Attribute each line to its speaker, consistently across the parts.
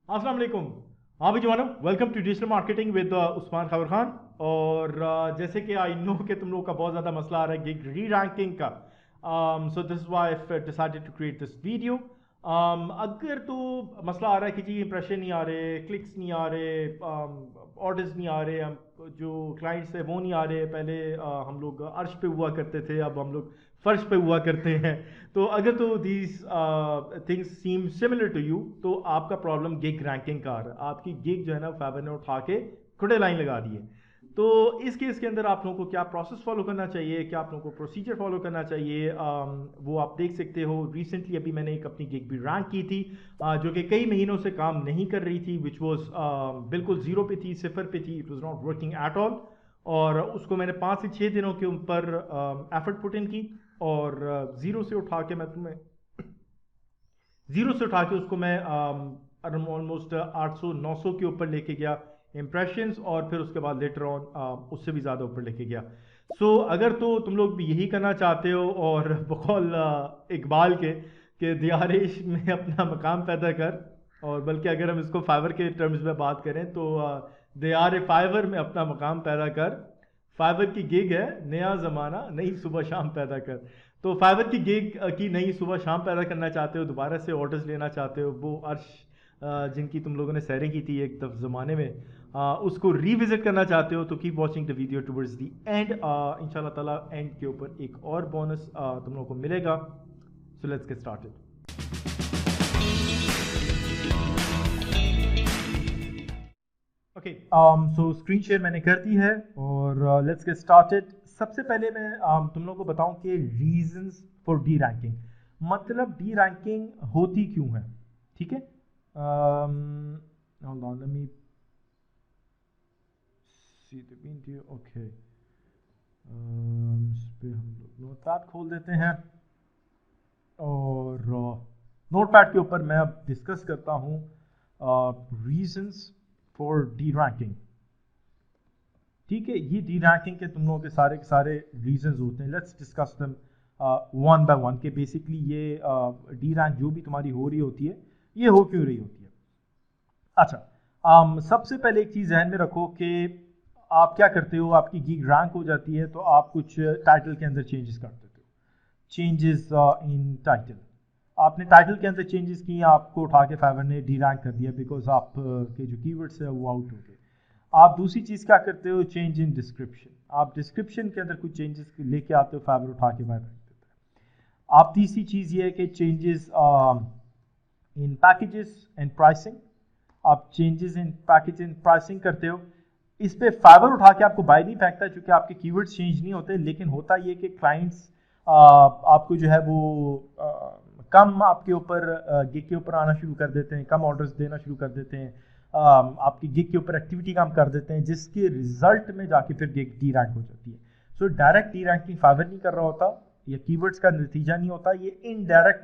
Speaker 1: अस्सलाम वालेकुम। हाँ भाई जवानों, welcome to digital marketing with Usman Khabar Khan. और जैसे कि आई नो कि तुम लोगों का बहुत ज़्यादा मसला आ रहा है गिग री रैंकिंग का। So this is why I decided to create this video. अगर तो मसला आ रहा है कि जी इंप्रेशन नहीं आ रहे, क्लिक्स नहीं आ रहे, ऑर्डर्स नहीं आ रहे, जो क्लाइंट्स है वो नहीं आ रहे, पहले हम लोग अर्श पे हुआ करते थे, अब हम लोग फर्श पे हुआ करते हैं। तो अगर तो these things seem similar to you, तो आपका प्रॉब्लम गिग रैंकिंग का आ रहा है। आपकी गिग जो है ना फाइवर ने उठा के खुदे लाइन लगा दी है। तो इस केस के अंदर आप लोगों को क्या प्रोसेस फॉलो करना चाहिए, क्या आप लोगों को प्रोसीजर फॉलो करना चाहिए, वो आप देख सकते हो। रिसेंटली अभी मैंने एक अपनी गिग भी रैंक की थी, जो कि कई महीनों से काम नहीं कर रही थी, विच वॉज बिल्कुल ज़ीरो पे थी, सिफर पे थी, it was not working at all. और उसको मैंने 5 से 6 दिनों के ऊपर एफर्ट पुट इन की, और ज़ीरो से उठा के मैं तुम्हें ज़ीरो से उठा के उसको मैं ऑलमोस्ट 800 900 के ऊपर लेके गया इम्प्रेशंस, और फिर उसके बाद लेटर ऑन उससे भी ज़्यादा ऊपर लेके गया। अगर तो तुम लोग भी यही करना चाहते हो, और बकौल इकबाल के दियारेश में अपना मकाम पैदा कर, और बल्कि अगर हम इसको फाइवर के टर्म्स में बात करें तो दियार फाइवर में अपना मकाम पैदा कर। फाइवर की गिग है नया ज़माना, नई सुबह शाम पैदा कर। तो फाइवर की गिग की नई सुबह शाम पैदा करना चाहते हो, दोबारा से ऑर्डर्स लेना चाहते हो, वो अर्श जिनकी तुम लोगों ने सैरें की थी एक ज़माने में, उसको रिविजिट करना चाहते हो, तो keep watching the video towards the and. इंशाल्लाह ताला एंड के ऊपर एक और बोनस तुम लोगों को मिलेगा। So let's get started. Okay, so screen share मैंने कर दी है, और लेट्स गेट स्टार्टेड। सबसे पहले मैं तुम लोगों को बताऊं कि रीजंस फॉर डी रैंकिंग, मतलब डी रैंकिंग होती क्यों है। ठीक है, hold on, let me see the video. Okay, इस पे हम लोग नोटपैड खोल देते हैं, और नोटपैड के ऊपर मैं अब डिस्कस करता हूँ रीजंस फॉर डी रैंकिंग। ठीक है, ये डी रैंकिंग के तुम लोगों के सारे रीजंस होते हैं। Let's discuss them one by one के बेसिकली ये डी रैंक जो भी तुम्हारी हो रही होती है, ये हो क्यों रही होती है। अच्छा, सबसे पहले एक चीज़ ध्यान में रखो कि आप क्या करते हो, आपकी गिग रैंक हो जाती है तो आप कुछ टाइटल के अंदर चेंजेस कर देते हो। चेंजेस इन टाइटल, आपने टाइटल के अंदर चेंजेस किए, आपको उठा के फाइवर ने डी रैंक कर दिया, बिकॉज आप के जो कीवर्ड्स है वो आउट हो गए। आप दूसरी चीज़ क्या करते हो, चेंज इन डिस्क्रिप्शन, आप डिस्क्रिप्शन के अंदर कुछ चेंजेस लेके आते हो, फाइवर उठा के बाहर रख देता है। आप तीसरी चीज़ ये है कि changes in packages and pricing, आप changes in package and pricing करते हो। इस पे फाइवर उठा के आपको बाय नहीं फेंकता, क्योंकि आपके कीवर्ड्स चेंज नहीं होते, लेकिन होता ये कि क्लाइंट्स आपको जो है वो कम आपके ऊपर गिग के ऊपर आना शुरू कर देते हैं, कम ऑर्डर्स देना शुरू कर देते हैं, आपकी गिग के ऊपर एक्टिविटी कम कर देते हैं, जिसके रिजल्ट में जाके फिर गिग डी रैंक हो जाती है। So direct deranking Fiverr नहीं कर रहा होता, या कीवर्ड्स का नतीजा नहीं होता, ये इनडायरेक्ट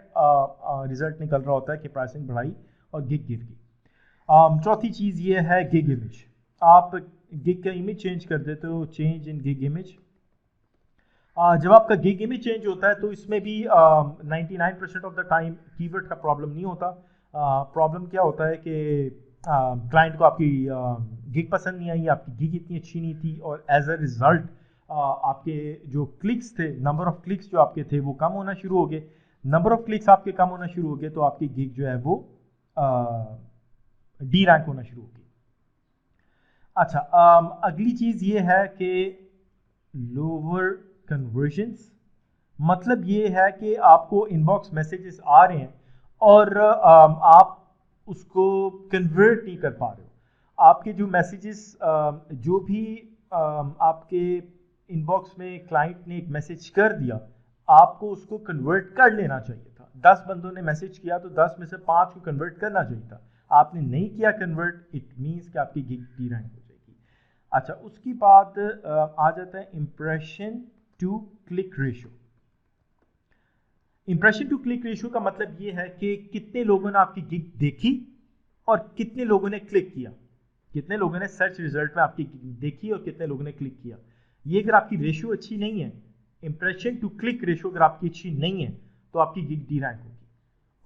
Speaker 1: रिजल्ट निकल रहा होता है कि प्राइसिंग बढ़ाई और गिग गिर गई। चौथी चीज़ ये है गिग इमेज, आप गिग का इमेज चेंज कर देते हो, चेंज इन गिग इमेज। जब आपका गिग इमेज चेंज होता है तो इसमें भी 99% ऑफ द टाइम कीवर्ड का प्रॉब्लम नहीं होता। प्रॉब्लम क्या होता है कि क्लाइंट को आपकी गिग पसंद नहीं आई, आपकी गिग इतनी अच्छी नहीं थी, और एज अ रिजल्ट आपके जो क्लिक्स थे, नंबर ऑफ क्लिक्स जो आपके थे वो कम होना शुरू हो गए। नंबर ऑफ क्लिक्स आपके कम होना शुरू हो गए तो आपकी गिग जो है वो डी रैंक होना शुरू हो गई। अच्छा, अगली चीज़ ये है कि लोअर कन्वर्जन्स, मतलब ये है कि आपको इनबॉक्स मैसेजेस आ रहे हैं और आप उसको कन्वर्ट नहीं कर पा रहे हो। आपके जो मैसेजेस जो भी आपके इनबॉक्स में क्लाइंट ने एक मैसेज कर दिया, आपको उसको कन्वर्ट कर लेना चाहिए था। 10 बंदों ने मैसेज किया तो 10 में से 5 को कन्वर्ट करना चाहिए था, आपने नहीं किया कन्वर्ट, इट मीन्स कि आपकी गिग डी रैंक हो जाएगी। अच्छा, उसकी बाद आ जाता है impression to click ratio. Impression to click ratio का मतलब ये है कि कितने लोगों ने आपकी गिग देखी और कितने लोगों ने क्लिक किया, कितने लोगों ने सर्च रिजल्ट में आपकी गिग देखी और कितने लोगों ने क्लिक किया। ये अगर आपकी रेशियो अच्छी नहीं है, इंप्रेशन टू क्लिक रेशियो अगर आपकी अच्छी नहीं है, तो आपकी गिग डी रैंक होगी।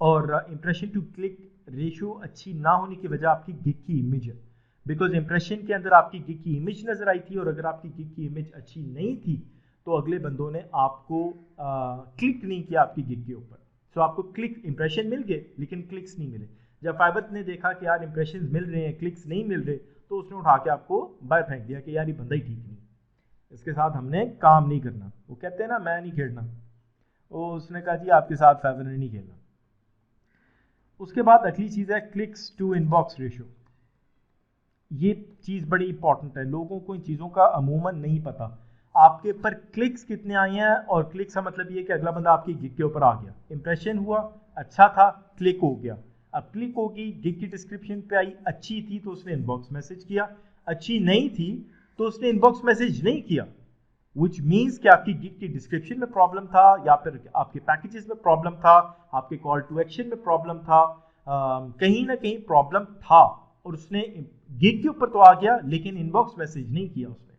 Speaker 1: और इंप्रेशन टू क्लिक रेशियो अच्छी ना होने की वजह आपकी गिग की इमेज है, बिकॉज इंप्रेशन के अंदर आपकी गिग की इमेज नजर आई थी, और अगर आपकी गिग की इमेज अच्छी नहीं थी तो अगले बंदों ने आपको क्लिक नहीं किया आपकी गिग के ऊपर। सो आपको क्लिक इंप्रेशन मिल गए लेकिन क्लिक्स नहीं मिले। जब फाइबर ने देखा कि यार इंप्रेशन मिल रहे हैं, क्लिक्स नहीं मिल रहे, तो उसने उठा के आपको बाहर फेंक दिया कि यार ये बंदा ही ठीक नहीं, इसके साथ हमने काम नहीं करना। वो कहते हैं ना, मैं नहीं खेलना, वो उसने कहा जी आपके साथ फाइबर ने नहीं खेलना। उसके बाद अगली चीज़ है क्लिक्स टू इनबॉक्स रेशियो। ये चीज़ बड़ी इंपॉर्टेंट है, लोगों को इन चीज़ों का अमूमन नहीं पता। आपके ऊपर क्लिक्स कितने आए हैं, और क्लिक्स का मतलब ये कि अगला बंदा आपकी गिग के ऊपर आ गया, इंप्रेशन हुआ, अच्छा था, क्लिक हो गया। अब क्लिक होगी, गिग की डिस्क्रिप्शन पे आई, अच्छी थी तो उसने इनबॉक्स मैसेज किया, अच्छी नहीं थी तो उसने इनबॉक्स मैसेज नहीं किया, विच मीन्स कि आपकी गिग की डिस्क्रिप्शन में प्रॉब्लम था, या फिर आपके पैकेजेस में प्रॉब्लम था, आपके कॉल टू एक्शन में प्रॉब्लम था, कहीं ना कहीं प्रॉब्लम था, और उसने गिग के ऊपर तो आ गया लेकिन इनबॉक्स मैसेज नहीं किया उसने।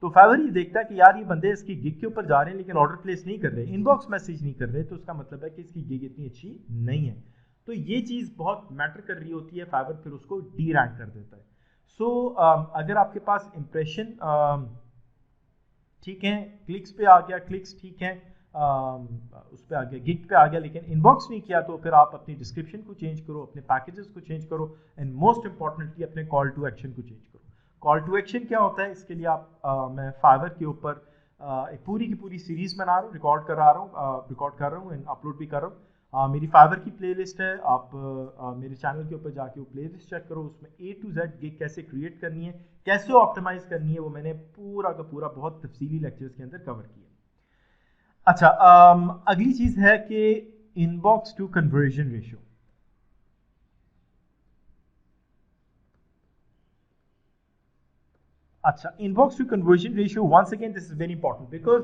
Speaker 1: तो फाइवर ये देखता है कि यार ये बंदे इसकी गिग के ऊपर जा रहे हैं लेकिन ऑर्डर प्लेस नहीं कर रहे, इनबॉक्स मैसेज नहीं कर रहे, तो उसका मतलब है कि इसकी गिग इतनी अच्छी नहीं है। तो ये चीज़ बहुत मैटर कर रही होती है, फाइवर फिर उसको डी रैंक कर देता है। सो अगर आपके पास इंप्रेशन ठीक है, क्लिक्स पे आ गया, क्लिक्स ठीक है, उस पे आ गया, गिग पे आ गया, लेकिन इनबॉक्स नहीं किया, तो फिर आप अपनी डिस्क्रिप्शन को चेंज करो, अपने पैकेजेस को चेंज करो, एंड मोस्ट इंपॉर्टेंटली अपने कॉल टू एक्शन को चेंज करो। कॉल टू एक्शन क्या होता है, इसके लिए मैं फाइवर के ऊपर एक पूरी की पूरी सीरीज बना रहा हूँ, रिकॉर्ड कर रहा हूँ एंड अपलोड भी कर रहा हूँ। मेरी फाइवर की प्लेलिस्ट है, आप मेरे चैनल के ऊपर जाके वो प्लेलिस्ट चेक करो, उसमें A to Z गिग कैसे क्रिएट करनी है, कैसे ऑप्टिमाइज करनी है, वो मैंने पूरा का पूरा बहुत तफसीली लेक्चर्स के अंदर कवर किया। अच्छा, अगली चीज है कि इनबॉक्स टू कन्वर्जन रेशियो। अच्छा, inbox to conversion ratio, once again this is very important, because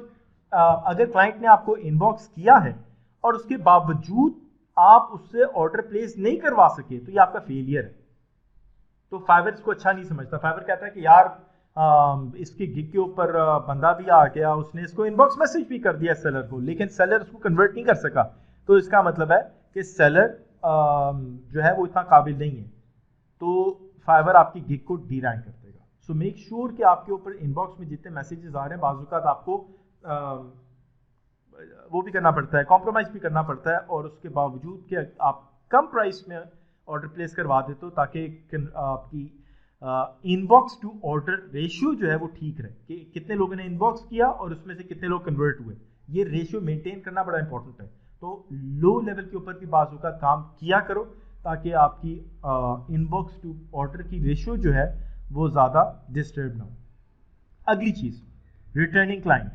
Speaker 1: अगर क्लाइंट ने आपको इनबॉक्स किया है और उसके बावजूद आप उससे ऑर्डर प्लेस नहीं करवा सके, तो ये आपका फेलियर है। तो फाइवर इसको अच्छा नहीं समझता। फाइवर कहता है कि यार इसके गिग के ऊपर बंदा भी आ गया, उसने इसको इनबॉक्स मैसेज भी कर दिया सेलर को, लेकिन सेलर उसको कन्वर्ट नहीं कर सका, तो इसका मतलब है कि सेलर जो है वो इतना काबिल नहीं है, तो फाइवर आपकी गिग को डी रैंक कर देगा। सो मेक श्योर कि आपके ऊपर इनबॉक्स में जितने मैसेजेस आ रहे हैं, बाजुकात आपको वो भी करना पड़ता है, कॉम्प्रोमाइज भी करना पड़ता है, और उसके बावजूद कि आप कम प्राइस में ऑर्डर प्लेस करवा देते हो, ताकि आपकी इनबॉक्स टू ऑर्डर रेशियो जो है वो ठीक रहे, कि कितने लोगों ने इनबॉक्स किया और उसमें से कितने लोग कन्वर्ट हुए। ये रेशियो मेंटेन करना बड़ा इंपॉर्टेंट है। तो लो लेवल के ऊपर भी बाजू का काम किया करो, ताकि आपकी इनबॉक्स टू ऑर्डर की रेशियो जो है वो ज़्यादा डिस्टर्ब ना हो। अगली चीज़, रिटर्निंग क्लाइंट।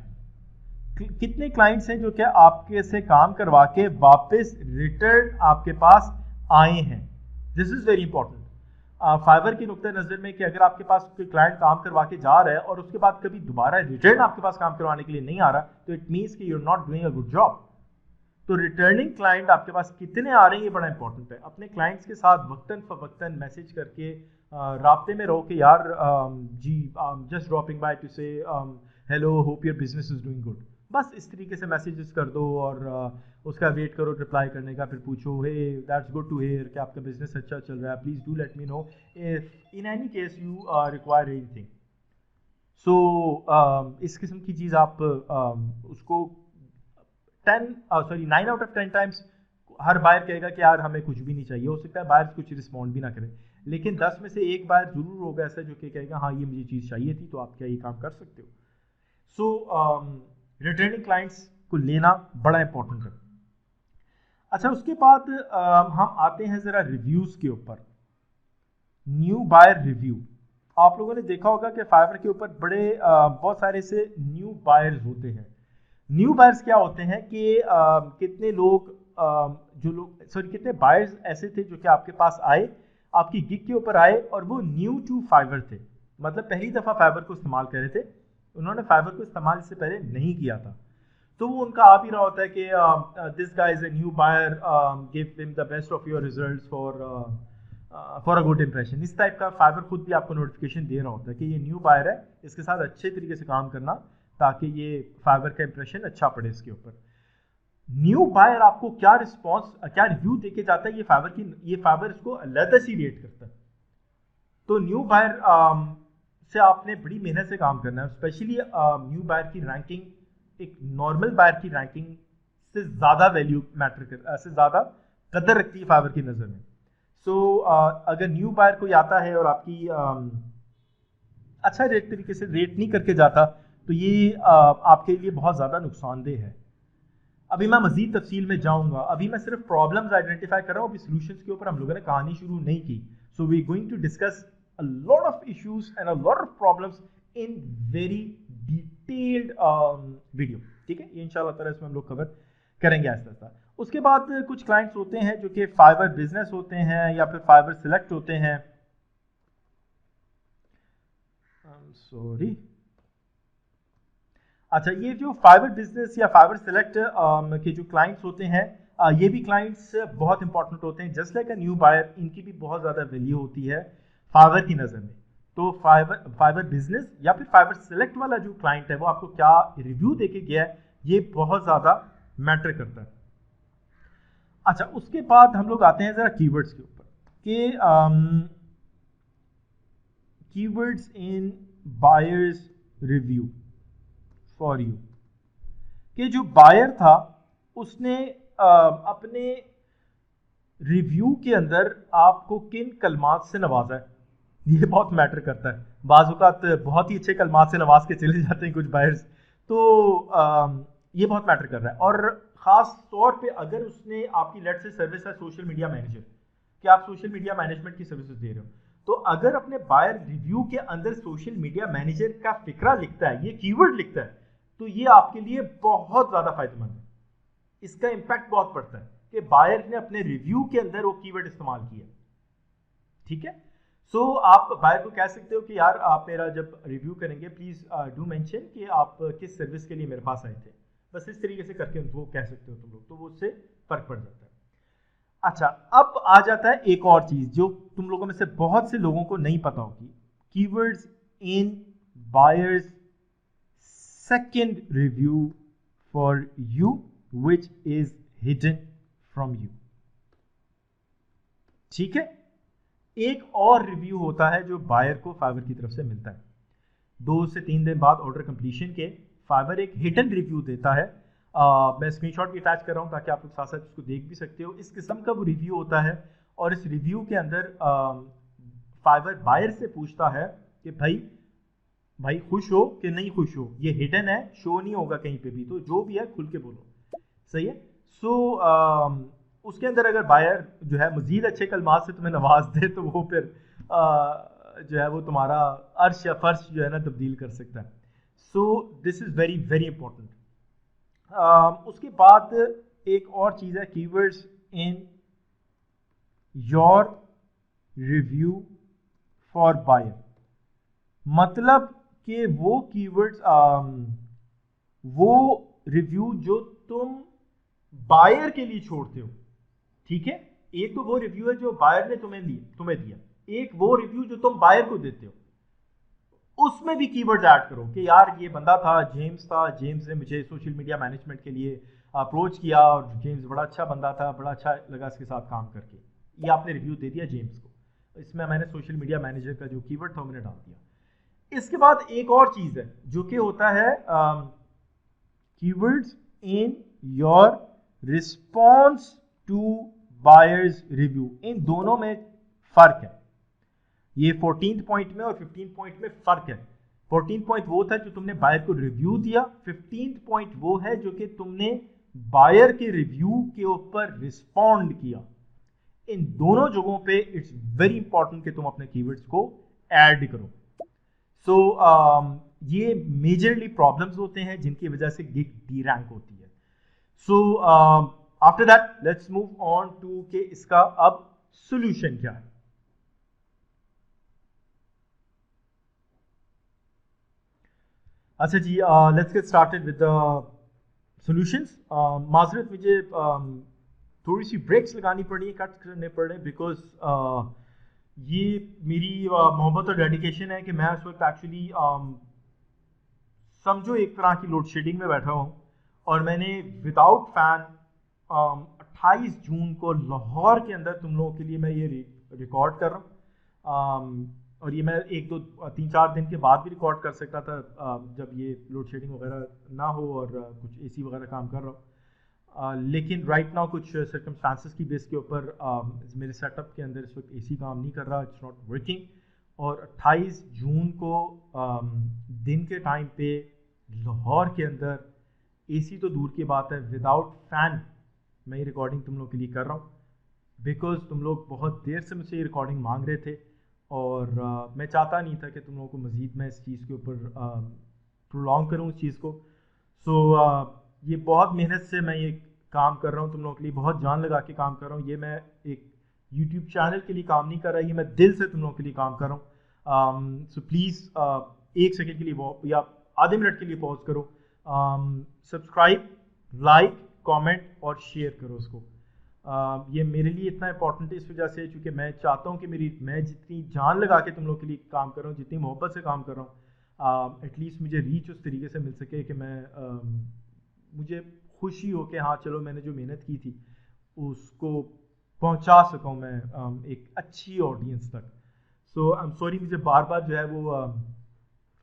Speaker 1: कितने क्लाइंट्स हैं जो कि आपके से काम करवा के वापस रिटर्न आपके पास आए हैं? This is very important. Fiverr की नुक्ते नज़र में कि अगर आपके पास कोई क्लाइंट काम करवा के जा रहा है और उसके बाद कभी दोबारा रिटर्न आपके पास काम करवाने के लिए नहीं आ रहा, तो इट मीन्स कि you are not doing a good job. तो रिटर्निंग क्लाइंट आपके पास कितने आ रहे हैं, ये बड़ा इंपॉर्टेंट है। अपने क्लाइंट्स के साथ वक्तन फवक्तन मैसेज करके राब्ते में रहो कि यार जी जस्ट ड्रॉपिंग बाय टू से hello, hope your business is doing good. बस इस तरीके से मैसेजेस कर दो और उसका वेट करो रिप्लाई करने का, फिर पूछो hey that's good to hear कि आपका बिजनेस अच्छा चल रहा है, please do let me know if in any case you require anything. So इस किस्म की चीज़ आप उसको 9 आउट ऑफ 10 टाइम्स हर बायर कहेगा कि यार हमें कुछ भी नहीं चाहिए, हो सकता है बायर कुछ रिस्पॉन्ड भी ना करें, लेकिन 10 में से एक बायर जरूर होगा ऐसा जो कि कहेगा हाँ ये मुझे चीज़ चाहिए थी, तो आप क्या ये काम कर सकते हो। सो रिटर्निंग क्लाइंट्स को लेना बड़ा इंपॉर्टेंट है। अच्छा, उसके बाद हम आते हैं ज़रा रिव्यूज़ के ऊपर। न्यू बायर रिव्यू, आप लोगों ने देखा होगा कि फाइवर के ऊपर बड़े बहुत सारे से न्यू बायर्स होते हैं। न्यू बायर्स क्या होते हैं कि कितने लोग कितने बायर्स ऐसे थे जो कि आपके पास आए, आपकी गिग के ऊपर आए और वो न्यू टू फाइवर थे, मतलब पहली दफ़ा फाइवर को इस्तेमाल कर रहे थे, उन्होंने फाइवर को इस्तेमाल इससे पहले नहीं किया था। तो वो उनका आ भी रहा होता है कि this guy is a new buyer, give him the best of your results for a good impression. इस टाइप का फाइवर खुद भी आपको नोटिफिकेशन दे रहा होता है कि ये न्यू बायर है, इसके साथ अच्छे तरीके से काम करना ताकि ये फाइवर का इंप्रेशन अच्छा पड़े इसके ऊपर। न्यू बायर आपको क्या रिस्पॉन्स, क्या रिव्यू देके जाता है, ये फाइवर इसको अलग सी रेट करता है। तो न्यू बायर से आपने बड़ी मेहनत से काम करना है, स्पेशली न्यू बायर की रैंकिंग एक नॉर्मल बायर की रैंकिंग से ज़्यादा वैल्यू मैटर कर, से ज़्यादा कदर रखती है फाइवर की नज़र में। सो अगर न्यू बायर कोई आता है और आपकी अच्छा रेट तरीके से रेट नहीं करके जाता, तो ये आपके लिए बहुत ज़्यादा नुकसानदेह है। अभी मैं मजीद तफसील में जाऊंगा, अभी मैं सिर्फ प्रॉब्लम्स आइडेंटिफाई कर रहा हूँ, अभी सॉल्यूशंस के ऊपर हम लोगों ने कहानी शुरू नहीं की। So we going to discuss a lot of issues and a lot of problems in very detailed video, ठीक है। ये इंशाल्लाह ताला इसमें हम लोग कवर करेंगे आहिस्ता आहिस्ता। उसके बाद कुछ क्लाइंट्स होते हैं जो कि फाइवर बिजनेस होते हैं या फिर फाइवर सिलेक्ट होते हैं, सॉरी, अच्छा, ये जो फाइवर बिजनेस या फाइवर सिलेक्ट के जो क्लाइंट्स होते हैं, ये भी क्लाइंट्स बहुत इंपॉर्टेंट होते हैं, just like a new buyer, इनकी भी बहुत ज़्यादा वैल्यू होती है फाइवर की नज़र में। तो फाइवर बिजनेस या फिर फाइवर सिलेक्ट वाला जो क्लाइंट है वो आपको क्या रिव्यू देके गया है, ये बहुत ज़्यादा मैटर करता है। अच्छा, उसके बाद हम लोग आते हैं ज़रा कीवर्ड्स के ऊपर कि keywords in buyers review for you, कि जो बायर था उसने अपने रिव्यू के अंदर आपको किन कलमात से नवाजा है, ये बहुत मैटर करता है। बाज़ औक़ात बहुत ही अच्छे कलमात से नवाज के चले जाते हैं कुछ बायर्स, तो ये बहुत मैटर कर रहा है। और ख़ास तौर पे अगर उसने आपकी लेट से सर्विस है सोशल मीडिया मैनेजर, कि आप सोशल मीडिया मैनेजमेंट की सर्विसेज दे रहे हो, तो अगर अपने बायर रिव्यू के अंदर सोशल मीडिया मैनेजर का फिक्रा लिखता है, ये कीवर्ड लिखता है, तो ये आपके लिए बहुत ज़्यादा फायदेमंद है। इसका इम्पैक्ट बहुत पड़ता है कि बायर ने अपने रिव्यू के अंदर वो कीवर्ड इस्तेमाल किया, ठीक है। सो आप बायर को कह सकते हो कि यार आप मेरा जब रिव्यू करेंगे प्लीज़ डू मेंशन कि आप किस सर्विस के लिए मेरे पास आए थे, बस इस तरीके से करके उनको कह सकते हो तुम लोग, तो वो उससे फर्क पड़ जाता है। अच्छा, अब आ जाता है एक और चीज़ जो तुम लोगों में से बहुत से लोगों को नहीं पता होगी, keywords in buyers second review for you which is hidden from you, ठीक है। एक और रिव्यू होता है जो बायर को फाइवर की तरफ से मिलता है 2 से 3 दिन बाद ऑर्डर कंप्लीशन के, फाइवर एक हिडन रिव्यू देता है। मैं स्क्रीनशॉट भी अटैच कर रहा हूं ताकि आप लोग साथ साथ इसको देख भी सकते हो। इस किस्म का वो रिव्यू होता है और इस रिव्यू के अंदर फाइवर बायर से पूछता है कि भाई खुश हो कि नहीं खुश हो, ये हिडन है, शो नहीं होगा कहीं पे भी, तो जो भी है खुल के बोलो, सही है। सो उसके अंदर अगर बायर जो है मजीद अच्छे कलमात से तुम्हें नवाज दे तो वो फिर जो है वो तुम्हारा अर्श या फर्श जो है ना तब्दील कर सकता है। So this is very very important. उसके बाद एक और चीज़ है keywords in your review for buyer, मतलब कि वो कीवर्ड्स वो रिव्यू जो तुम बायर के लिए छोड़ते हो, ठीक है। एक तो वो रिव्यू है जो बायर ने तुम्हें दिया, एक वो रिव्यू जो तुम बायर को देते हो, उसमें भी कीवर्ड्स ऐड करो कि यार ये बंदा था, जेम्स ने मुझे सोशल मीडिया मैनेजमेंट के लिए अप्रोच किया और जेम्स बड़ा अच्छा बंदा था, बड़ा अच्छा लगा इसके साथ काम करके, ये आपने रिव्यू दे दिया जेम्स को, इसमें मैंने सोशल मीडिया मैनेजर का जो कीवर्ड था मैंने डाल दिया। इसके बाद एक और चीज़ है जो कि होता है keywords in your response to buyers review. इन दोनों में फर्क है, ये 14th पॉइंट में और 15th पॉइंट में फर्क है। 14th पॉइंट वो था जो तुमने बायर को रिव्यू दिया, 15th पॉइंट वो है जो कि तुमने बायर के रिव्यू के ऊपर रिस्पॉन्ड किया। इन दोनों जगहों पे इट्स वेरी इंपॉर्टेंट कि तुम अपने कीवर्ड्स को ऐड करो। सो ये मेजरली प्रॉब्लम्स होते हैं जिनकी वजह से गिग डी रैंक होती है। So after that let's move on to के इसका अब सोल्यूशन क्या है। अच्छा जी, let's get started with the solutions. माजरत मुझे थोड़ी सी ब्रेक्स लगानी पड़ी, कट करने पड़े, बिकॉज ये मेरी मोहब्बत और डेडिकेशन है कि मैं उस वक्त एक्चुअली समझो एक तरह की लोड शेडिंग में बैठा हूँ और मैंने विदाउट फैन 28 जून को लाहौर के अंदर तुम लोगों के लिए मैं ये रिकॉर्ड कर रहा हूँ, और ये मैं 1-2-3-4 दिन के बाद भी रिकॉर्ड कर सकता था जब ये लोड शेडिंग वगैरह ना हो और कुछ एसी वगैरह काम कर रहा हूँ, लेकिन राइट नाउ कुछ सर्कमस्टांसेस की बेस के ऊपर मेरे सेटअप के अंदर इस वक्त एसी काम नहीं कर रहा, इट्स नॉट वर्किंग। और 28 जून को दिन के टाइम पे लाहौर के अंदर एसी तो दूर की बात है, विदाउट फैन मैं ये रिकॉर्डिंग तुम लोग के लिए कर रहा हूँ, बिकॉज तुम लोग बहुत देर से मुझसे ये रिकॉर्डिंग मांग रहे थे और मैं चाहता नहीं था कि तुम लोगों को मज़ीद मैं इस चीज़ के ऊपर प्रोलॉन्ग करूँ इस चीज़ को। सो ये बहुत मेहनत से मैं ये काम कर रहा हूँ तुम लोगों के लिए, बहुत जान लगा के काम कर रहा हूँ। ये मैं एक यूट्यूब चैनल के लिए काम नहीं कर रहा, ये मैं दिल से तुम लोगों के लिए काम कर रहा हूँ। सो प्लीज़ 1 सेकेंड के लिए या आधे मिनट के लिए पॉज करो, सब्सक्राइब, लाइक, कमेंट और शेयर करो उसको। ये मेरे लिए इतना इंपॉर्टेंट है इस वजह से क्योंकि मैं चाहता हूँ कि मैं जितनी जान लगा के तुम लोग के लिए काम कर रहा हूँ, जितनी मोहब्बत से काम कर रहा हूँ, एटलीस्ट मुझे रीच उस तरीके से मिल सके कि मैं मुझे खुशी हो कि हाँ चलो मैंने जो मेहनत की थी उसको पहुँचा सकूँ मैं एक अच्छी ऑडियंस तक। सो आई एम सॉरी, मुझे बार बार जो है वो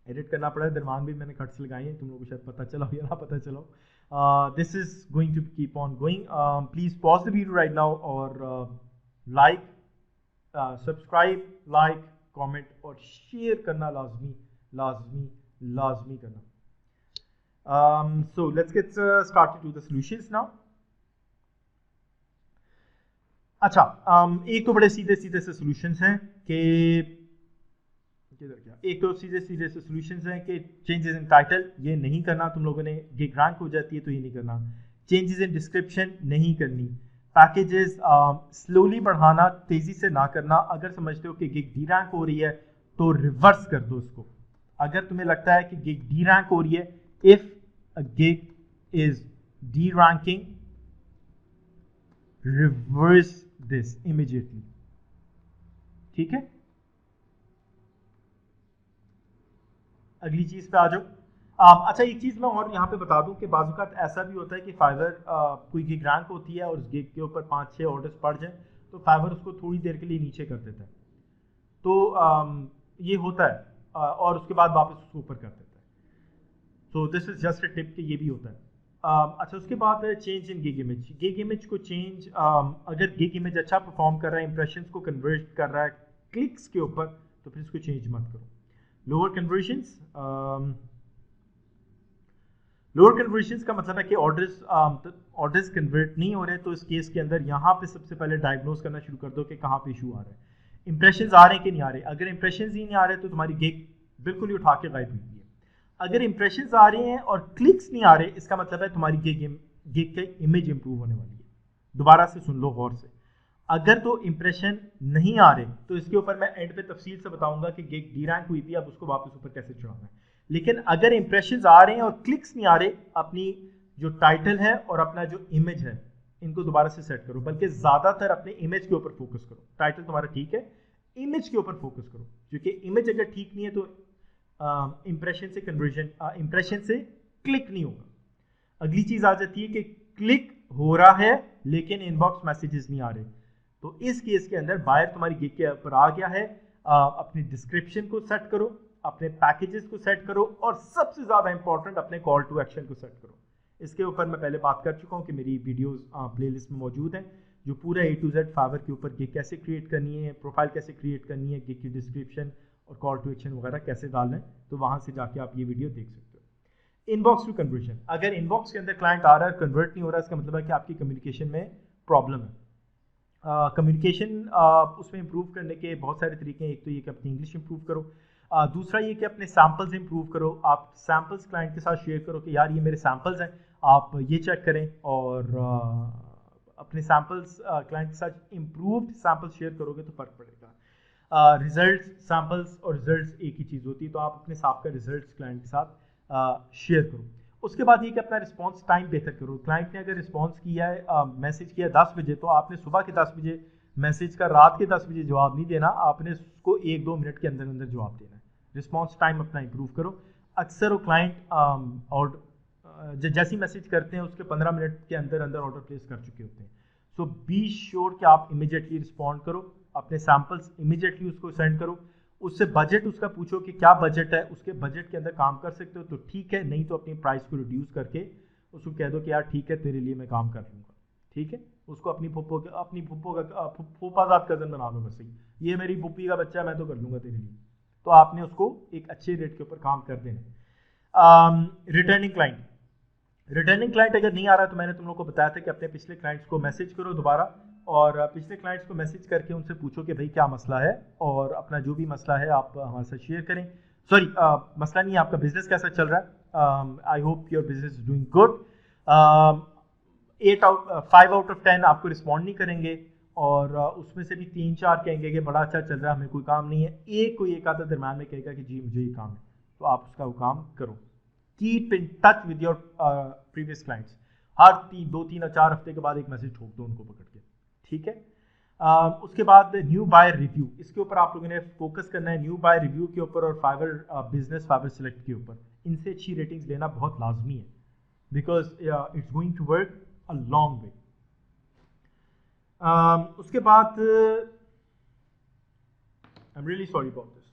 Speaker 1: एडिट करना पड़ा है, दरमान भी मैंने कट्स लगाई हैं, तुम लोगों को शायद पता चला हो या ना पता चला हो। This is going to keep on going. Please pause the video right now और like, subscribe, like, comment और share करना लाजमी करना। So let's get started to the solutions now. अच्छा, एक तो बड़े सीधे से solutions हैं कि एक तो सीधे से सॉल्यूशंस हैं कि चेंजेस इन टाइटल ये नहीं करना तुम लोगों ने, गिग रैंक हो जाती है तो ये नहीं करना, चेंजेस इन डिस्क्रिप्शन नहीं करनी, पैकेजेस स्लोली बढ़ाना, तेजी से ना करना। अगर समझते हो कि गिग डी रैंक हो रही है तो रिवर्स कर दो उसको। अगर तुम्हें लगता है कि गिग डी रैंक हो रही है, if a gig is D ranking, reverse this immediately, ठीक है। अगली चीज़ पे आ जाओ। अच्छा, एक चीज़ मैं और यहाँ पे बता दूँ कि बाज़ औक़ात ऐसा भी होता है कि फाइवर कोई गिग रैंक होती है और उस गिग के ऊपर 5-6 ऑर्डर्स पड़ जाए तो फाइवर उसको थोड़ी देर के लिए नीचे कर देता है, तो ये होता है और उसके बाद वापस उसको ऊपर कर देता है। So this is just a tip कि ये भी होता है। अच्छा, उसके बाद है change in gig image. Gig image को चेंज, अगर गिग इमेज अच्छा परफॉर्म कर रहा है, इंप्रेशंस को कन्वर्ट कर रहा है क्लिक्स के ऊपर, तो फिर इसको चेंज मत करो। लोअर कन्वर्जन्स, लोअर कन्वर्जन्स का मतलब है कि ऑर्डर्स कन्वर्ट नहीं हो रहे, तो इस केस के अंदर यहाँ पे सबसे पहले डायग्नोज करना शुरू कर दो कि कहाँ पे इशू आ रहा है, इंप्रेशंस आ रहे हैं कि नहीं आ रहे। अगर इंप्रेशंस ही नहीं आ रहे तो तुम्हारी गिग बिल्कुल ही उठा के गायब हुई है। अगर इंप्रेशंस आ रहे हैं और क्लिक्स नहीं आ रहे, इसका मतलब है तुम्हारी गिग की इमेज इंप्रूव होने वाली है। दोबारा से सुन लो गौर से, अगर तो इंप्रेशन नहीं आ रहे तो इसके ऊपर मैं एंड पे तफसील से बताऊंगा कि गिग डी रैंक हुई थी, अब उसको वापस ऊपर कैसे चढ़ाना है। लेकिन अगर इंप्रेशंस आ रहे हैं और क्लिक्स नहीं आ रहे, अपनी जो टाइटल है और अपना जो इमेज है इनको दोबारा से सेट करो, बल्कि ज़्यादातर अपने इमेज के ऊपर फोकस करो। टाइटल तुम्हारा ठीक है, इमेज के ऊपर फोकस करो, क्योंकि इमेज अगर ठीक नहीं है तो इंप्रेशन से कन्वर्जन, इंप्रेशन से क्लिक नहीं होगा। अगली चीज़ आ जाती है कि क्लिक हो रहा है लेकिन इनबॉक्स मैसेजेस नहीं आ रहे, तो इस केस के अंदर बायर तुम्हारी गिग के ऊपर आ गया है। अपनी डिस्क्रिप्शन को सेट करो, अपने पैकेजेस को सेट करो और सबसे ज़्यादा इंपॉर्टेंट अपने कॉल टू एक्शन को सेट करो। इसके ऊपर मैं पहले बात कर चुका हूँ कि मेरी वीडियोस प्लेलिस्ट में मौजूद हैं, जो पूरा A to Z फाइवर के ऊपर गिग कैसे क्रिएट करनी है, प्रोफाइल कैसे क्रिएट करनी है, गिग की डिस्क्रिप्शन और कॉल टू एक्शन वगैरह कैसे डालना है, तो वहाँ से जाके आप ये वीडियो देख सकते हो। इनबॉक्स टू कन्वर्जन, अगर इनबॉक्स के अंदर क्लाइंट आ रहा है, कन्वर्ट नहीं हो रहा है, इसका मतलब है कि आपकी कम्युनिकेशन में प्रॉब्लम है। कम्युनिकेशन उसमें इम्प्रूव करने के बहुत सारे तरीके हैं। एक तो ये कि अपनी इंग्लिश इम्प्रूव करो, दूसरा ये कि अपने सैम्पल्स इम्प्रूव करो। आप सैम्पल्स क्लाइंट के साथ शेयर करो कि यार ये मेरे सैम्पल्स हैं, आप ये चेक करें, और अपने सैम्पल्स क्लाइंट के साथ इम्प्रूव्ड सैम्पल्स शेयर करोगे तो फ़र्क पड़ेगा। रिजल्ट्स, सैम्पल्स और रिजल्ट्स एक ही चीज़ होती है, तो आप अपने साथ का रिजल्ट्स क्लाइंट के साथ शेयर करो। उसके बाद ये कि अपना रिस्पांस टाइम बेहतर करो। क्लाइंट ने अगर रिस्पांस किया है, मैसेज किया 10 बजे, तो आपने सुबह के 10 बजे मैसेज का रात के 10 बजे जवाब नहीं देना, आपने उसको 1-2 मिनट के अंदर जवाब देना है। रिस्पांस टाइम अपना इंप्रूव करो। अक्सर वो क्लाइंट और जैसी मैसेज करते हैं उसके 15 मिनट के अंदर अंदर ऑर्डर प्लेस कर चुके होते हैं। सो बी श्योर कि आप इमीडिएटली रिस्पॉन्ड करो, अपने सैम्पल्स इमीडिएटली उसको सेंड करो, उससे बजट उसका पूछो कि क्या बजट है, उसके बजट के अंदर काम कर सकते हो तो ठीक है, नहीं तो अपनी प्राइस को रिड्यूस करके उसको कह दो कि यार ठीक है तेरे लिए मैं काम कर लूँगा, ठीक है। उसको अपनी फूफाजाद कज़न बना दो, बस ये मेरी फूफी का बच्चा है, मैं तो कर लूँगा तेरे लिए। तो आपने उसको एक अच्छे रेट के ऊपर काम कर देना। रिटर्निंग क्लाइंट, रिटर्निंग क्लाइंट अगर नहीं आ रहा तो मैंने तुम लोग को बताया था कि अपने पिछले क्लाइंट्स को मैसेज करो दोबारा, और पिछले क्लाइंट्स को मैसेज करके उनसे पूछो कि भाई क्या मसला है, और अपना जो भी मसला है आप हमारे साथ शेयर करें। सॉरी, मसला नहीं, आपका बिजनेस कैसा चल रहा है। I hope your business is doing good. 5 out of 10 आपको रिस्पॉन्ड नहीं करेंगे, और उसमें से भी 3-4 कहेंगे कि बड़ा अच्छा चल रहा है, हमें कोई काम नहीं है। कोई एक आधा दरम्यान में कहेगा कि जी मुझे ये काम है, तो आप उसका वो काम करो। Keep in touch with your previous clients, हर 2-3 और 4 हफ्ते के बाद एक मैसेज ठोक दो उनको पकड़ के, ठीक है। उसके बाद न्यू बायर रिव्यू, इसके ऊपर आप लोगों ने फोकस करना है, न्यू बायर रिव्यू के ऊपर और फाइवर बिजनेस फाइवर सेलेक्ट के ऊपर। इनसे अच्छी रेटिंग्स लेना बहुत लाजमी है, because it's going to work a long way. उसके बाद I am really sorry about this,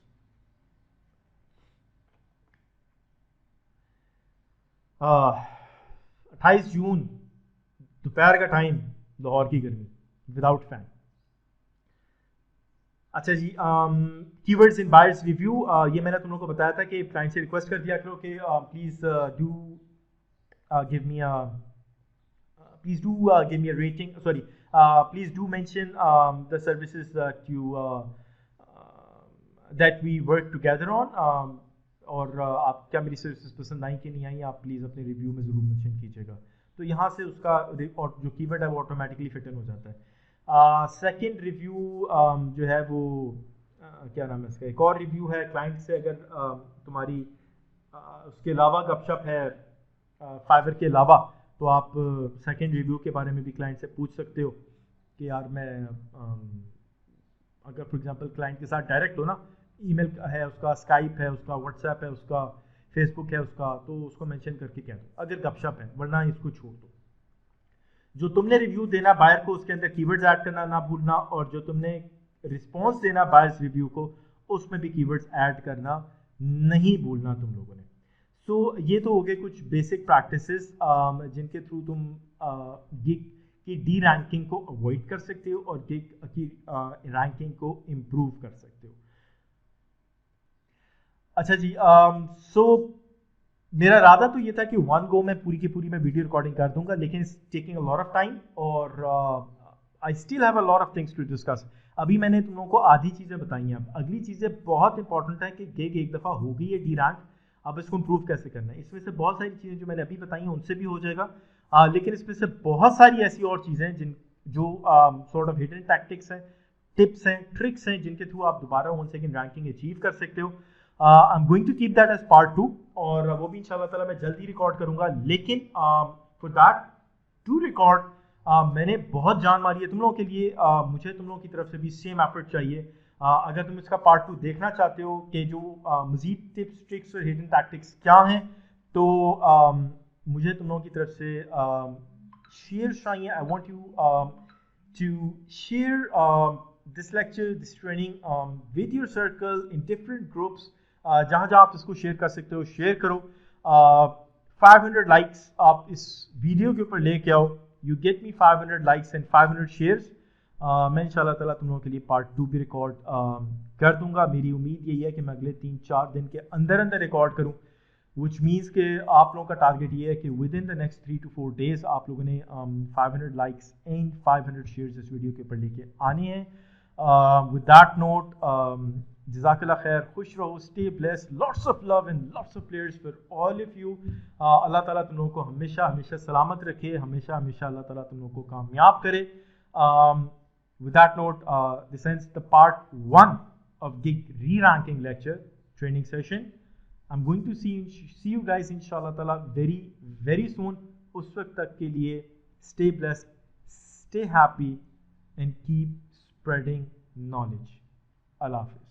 Speaker 1: 28 जून दोपहर का टाइम, लाहौर की गर्मी, विदाउट फैन। अच्छा जी, कीवर्ड्स इन बायर्स रिव्यू, ये मैंने तुम लोगों को बताया था कि क्लाइंट से रिक्वेस्ट कर दिया करो कि please do give me a rating, sorry, please do mention the services that we work together on, और आप क्या मेरी सर्विसेज पसंद आई कि नहीं आई, आप प्लीज़ अपने रिव्यू में ज़रूर मेंशन कीजिएगा। तो यहाँ से उसका जो कीवर्ड है वो ऑटोमेटिकली फिट इन हो जाता है। सेकंड रिव्यू जो है वो क्या नाम है इसका, एक और रिव्यू है क्लाइंट से, अगर तुम्हारी उसके अलावा गपशप है फाइवर के अलावा, तो आप सेकंड रिव्यू के बारे में भी क्लाइंट से पूछ सकते हो कि यार मैं अगर फॉर एग्जांपल क्लाइंट के साथ डायरेक्ट हो ना, ईमेल है उसका, स्काइप है उसका, व्हाट्सएप है उसका, फेसबुक है उसका, तो उसको मेंशन करके कह दो अगर गपशप है, वरना इसको छोड़ दो। जो तुमने रिव्यू देना बायर को उसके अंदर कीवर्ड्स ऐड करना ना भूलना, और जो तुमने रिस्पॉन्स देना बायर्स रिव्यू को उसमें भी कीवर्ड्स ऐड करना नहीं भूलना तुम लोगों ने। सो ये तो हो गए कुछ बेसिक प्रैक्टिसेस जिनके थ्रू तुम गिग की डी रैंकिंग को अवॉइड कर सकते हो और गिग की रैंकिंग को इम्प्रूव कर सकते हो। अच्छा जी, मेरा इरादा तो ये था कि वन गो में पूरी की पूरी मैं वीडियो रिकॉर्डिंग कर दूंगा, लेकिन it's taking a lot of time, और I still have a lot of things to discuss. अभी मैंने तुम लोगों को आधी चीज़ें बताई हैं, अब अगली चीज़ें बहुत इंपॉर्टेंट है कि गिग एक दफ़ा हो गई है डी रैंक, अब इसको इम्प्रूव कैसे करना है। इसमें से बहुत सारी चीज़ें जो मैंने अभी बताई हैं उनसे भी हो जाएगा, लेकिन इसमें से बहुत सारी ऐसी और चीज़ें हैं जो सॉर्ट ऑफ हिडन टैक्टिक्स हैं, टिप्स हैं, ट्रिक्स हैं, जिनके थ्रू आप दोबारा 1 सेकंड रैंकिंग अचीव कर सकते हो। I am going to keep that as part 2, और वो भी इंशाल्लाह ताला मैं जल्दी रिकॉर्ड करूंगा। लेकिन फॉर दैट टू रिकॉर्ड मैंने बहुत जान मारी है तुम लोगों के लिए, मुझे तुम लोगों की तरफ से भी सेम एफर्ट चाहिए। अगर तुम इसका पार्ट 2 देखना चाहते हो कि जो मजीद टिप्स ट्रिक्स और हिडन टैक्टिक्स क्या हैं, तो मुझे तुम लोगों की तरफ से शेयर चाहिए। I want you to share this lecture, this training with your circle in different groups, जहाँ जहाँ आप इसको शेयर कर सकते हो शेयर करो। 500 लाइक्स आप इस वीडियो के ऊपर लेके आओ, you get me 500 likes and 500 shares. मैं इंशाल्लाह ताला तुम लोगों के लिए पार्ट 2 भी रिकॉर्ड कर दूंगा। मेरी उम्मीद यही है कि मैं अगले 3-4 दिन के अंदर अंदर रिकॉर्ड करूँ, विच मीन्स कि आप लोगों का टारगेट ये है कि with in the next 3 to 4 days आप लोगों ने 500 लाइक्स एंड 500 शेयर्स इस वीडियो के ऊपर लेके आने हैं। With that note, Jazakallah khair, खुश रहो, stay blessed, lots of love and lots of prayers for all of you. अल्लाह ताला तुम लोगों को हमेशा हमेशा सलामत रखे, हमेशा हमेशा अल्लाह ताला तुम लोगों को कामयाब करे। With that note, this ends the part 1 of Gig re-ranking lecture training session. I'm going to see you guys inshallah ताला very very soon. उस वक्त तक के लिए stay blessed, stay happy and keep spreading knowledge. Allah Hafiz.